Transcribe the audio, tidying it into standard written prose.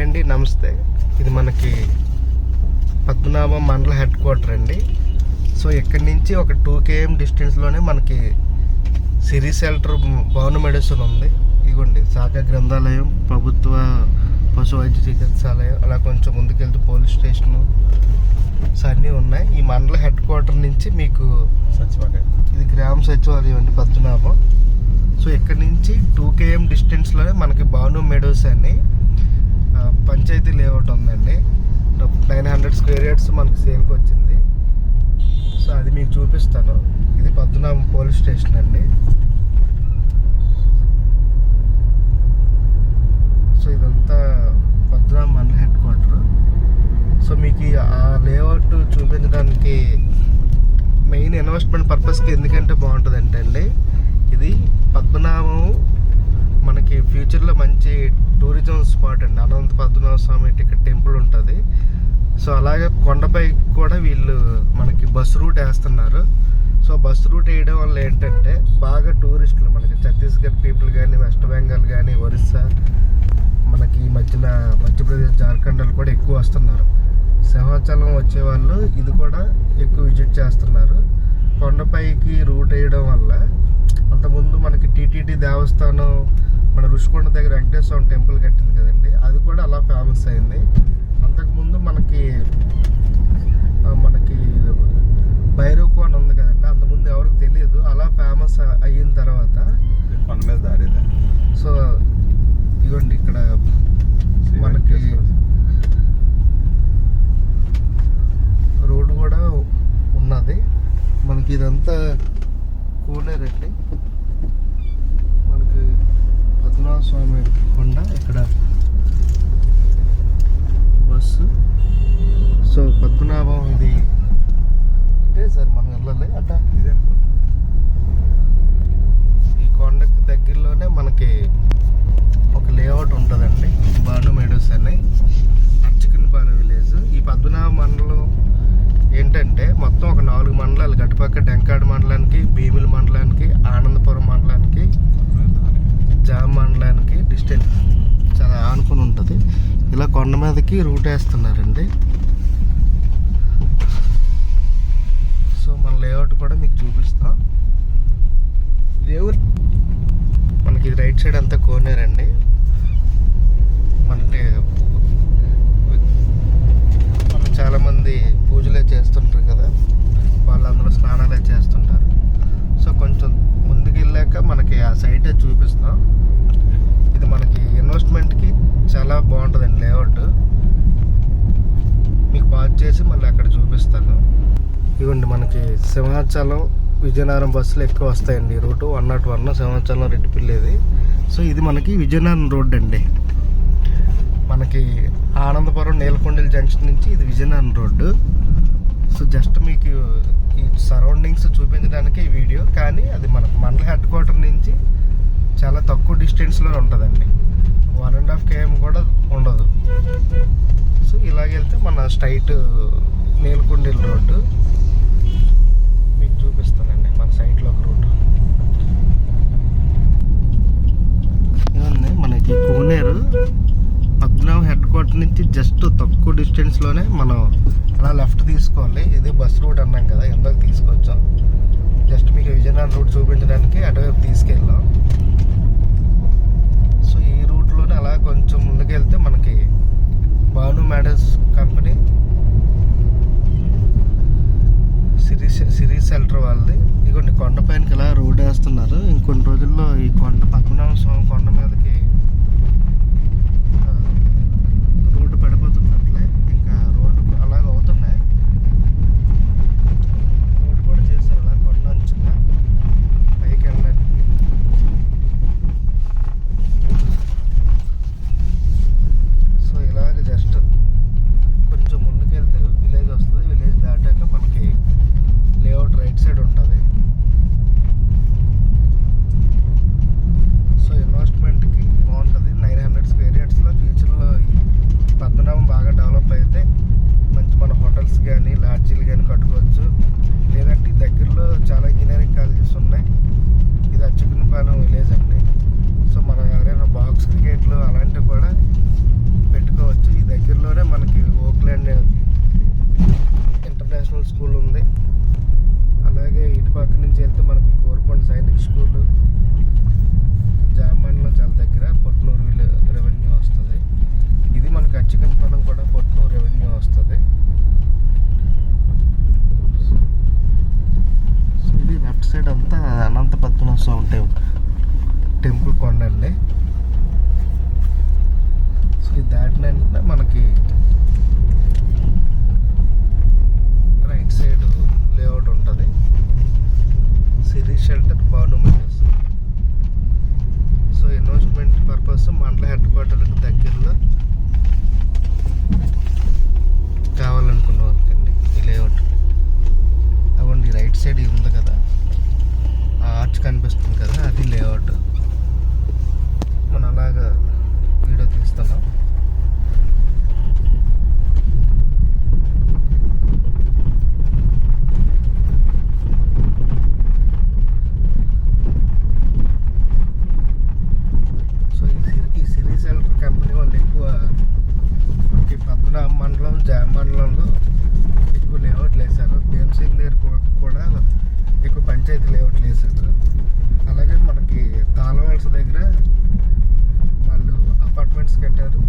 Hi అండి, నమస్తే. ఇది మనకి పద్మనాభం మండల హెడ్ క్వార్టర్ అండి. సో ఇక్కడి నుంచి ఒక 2 km డిస్టెన్స్లోనే మనకి సిరీ షెల్టర్ భవన మెడిసిన్ ఉంది. ఇదిగోండి శాఖ గ్రంథాలయం, ప్రభుత్వ పశు వైద్య చికిత్సాలయం, అలా కొంచెం ముందుకెళ్తే పోలీస్ స్టేషను అన్నీ ఉన్నాయి. ఈ మండల హెడ్ క్వార్టర్ నుంచి మీకు సచివాలయం, ఇది గ్రామ సచివాలయం అండి పద్మనాభం. సో ఇక్కడ నుంచి 2 km డిస్టెన్స్లోనే మనకి భాను మెడోస్ అని పంచాయతీ లేఅవుట్ ఉందండి. 900 స్క్వేర్ యార్డ్స్ మనకి సేల్కి వచ్చింది. సో అది మీకు చూపిస్తాను. ఇది పద్మనాభం పోలీస్ స్టేషన్ అండి. సో ఇదంతా పద్మనాభం మండల హెడ్ క్వార్టర్. సో మీకు ఆ లేఅవుట్ చూపించడానికి మెయిన్ ఇన్వెస్ట్మెంట్ పర్పస్కి ఎందుకంటే బాగుంటుంది అండి, ఇది పద్మనాభం మనకి ఫ్యూచర్లో మంచి టూరిజం స్పాట్ అండి. అనంత పద్మనాభ స్వామి ఇక్కడ టెంపుల్ ఉంటుంది. సో అలాగే కొండపై కూడా వీళ్ళు మనకి బస్ రూట్ వేస్తున్నారు. సో బస్ రూట్ వేయడం వల్ల ఏంటంటే బాగా టూరిస్టులు మనకి ఛత్తీస్గఢ్ పీపుల్ కానీ, వెస్ట్ బెంగాల్ కానీ, ఒరిస్సా, మనకి ఈ మధ్యన మధ్యప్రదేశ్, జార్ఖండ్లు కూడా ఎక్కువ వస్తున్నారు. సింహాచలం వచ్చేవాళ్ళు ఇది కూడా ఎక్కువ విజిట్ చేస్తున్నారు. కొండపైకి రూట్ వేయడం వల్ల అంతకుముందు మనకి టీటీడీ దేవస్థానం మన ఋషికొండ దగ్గర వెంకటేశ్వర టెంపుల్ కట్టింది కదండి, అది కూడా అలా ఫేమస్ అయింది. అంతకుముందు మనకి భైరవకోన ఉంది కదండి, అంతకుముందు ఎవరికి తెలియదు. అలా ఫేమస్ అయిన తర్వాత కొండ మీద దారి. సో ఇదిగోండి ఇక్కడ మనకి రోడ్డు కూడా ఉన్నది. మనకి ఇదంతా కోనేరండి. మనకి పద్మనాభ స్వామి కొండ, ఇక్కడ బస్సు. సో పద్మనాభం ఇది ఇదే సార్, మనం వెళ్ళాలి అట్ట. ఇదే ఈ కొండకి దగ్గరలోనే మనకి ఒక లేఅవుట్ ఉంటుందండి, భాను మెడోస్ అని, అర్చకన్పాలెం విలేజ్. ఈ పద్మనాభ మండలం ఏంటంటే మొత్తం ఒక 4 మండలాలు, గట్టుపక్క డెంకాడు మండలానికి, భీమిలి మండలానికి, ఆనందపురం మండలానికి, జామ్ మండలానికి డిస్టెన్స్ చాలా ఆనుకుని ఉంటుంది. ఇలా కొండ మీదకి రూట్ వేస్తున్నారండి. సో మన లేఅవుట్ కూడా మీకు చూపిస్తాం. దేవుడు మనకి రైట్ సైడ్ అంతా కోనేరండి. మనకి చాలామంది పూజలే చేస్తుంటారు కదా, వాళ్ళందరూ స్నానాలే చేస్తుంటారు. సో కొంచెం ముందుకు వెళ్ళాక మనకి ఆ సైటే చూపిస్తాం. ఇది మనకి ఇన్వెస్ట్మెంట్కి చాలా బాగుంటుందండి లేఅవుట్. మీకు పాజ్ చేసి మళ్ళీ అక్కడ చూపిస్తాను. ఇవ్వండి మనకి సింహాచలం, విజయనగరం బస్సులు ఎక్కువ వస్తాయండి. ఈ రూటు 101 సింహాచలం రెడ్డిపిల్లేది. సో ఇది మనకి విజయనగరం రోడ్ అండి. మనకి ఆనందపురం నీలకొండల జంక్షన్ నుంచి ఇది విజయనగరం రోడ్డు. సో జస్ట్ మీకు ఈ సరౌండింగ్స్ చూపించడానికి ఈ వీడియో, కానీ అది మనకు మండల హెడ్ క్వార్టర్ నుంచి చాలా తక్కువ డిస్టెన్స్లో ఉంటుందండి. 1.5 km కూడా ఉండదు. సో ఇలాగెళ్తే మన స్ట్రైట్ నీలకొండల రోడ్డు మీకు చూపిస్తానండి. మన సైడ్లో ఒక రోడ్డు ఇవన్నీ మనకి కోనేరు పద్మనాభం హెడ్ క్వార్టర్ నుంచి జస్ట్ తక్కువ డిస్టెన్స్లోనే మనం అలా లెఫ్ట్ తీసుకోవాలి. ఇది బస్ రూట్ అన్నాం కదా, ఎందుకు తీసుకొచ్చాం. జస్ట్ మీకు విజయనగరం రూట్ చూపించడానికి అటువైపు తీసుకెళ్ళాం. సో ఈ రూట్లోనే అలా కొంచెం ముందుకెళ్తే మనకి భాను మెడోస్ కంపెనీ సిరీ షెల్టర్ వాళ్ళది. ఇదిగోండి కొండపైనకి ఇలా రోడ్ వేస్తున్నారు. ఇంకొన్ని రోజుల్లో ఈ కొండ పద్మనాభ స్వామి కొండ మీదకి రోడ్డు పడిపోతున్నట్లే. ఇంకా రోడ్డు అలాగ అవుతున్నాయి. రోడ్డు కూడా చేశారు అలా కొండ అంచుగా పైకి వెళ్ళడానికి. సో ఇలాగ జస్ట్ కొంచెం ముందుకెళ్తే విలేజ్ వస్తుంది. విలేజ్ దాటాక మనకి లేఅవుట్ రైట్ సైడ్ ఉంటుంది. సో ఇన్వెస్ట్మెంట్కి కొండ అండి. సో ఇది దాటిన వెంటనే మనకి రైట్ సైడ్ లేఅవుట్ ఉంటుంది. సిరీ షెల్టర్ బానుమెంట్స్. సో ఇన్వెస్ట్మెంట్ పర్పస్ మండల హెడ్ క్వార్టర్కి దగ్గరలో కావాలనుకున్న వాళ్ళకండి ఈ లేఅవుట్. అవ్వండి రైట్ సైడ్ ఉంది కదా, ఆ ఆర్చ్ కనిపిస్తుంది కదా, అది లేఅవుట్. మనం అలాగా వీడియో తీస్తున్నాం. సో ఈ సిరీ సెల్టర్ కంపెనీ వాళ్ళు ఎక్కువ మనకి పద్మనాభ మండలం, జామ్ మండలంలో ఎక్కువ లేఅవుట్లు వేశారు. భీమసింగ్ దగ్గర కూడా ఎక్కువ పంచాయతీ లేఅవుట్లు వేశారు. అలాగే మనకి తాళవలస దగ్గర వాళ్ళు అపార్ట్మెంట్స్ కట్టారు.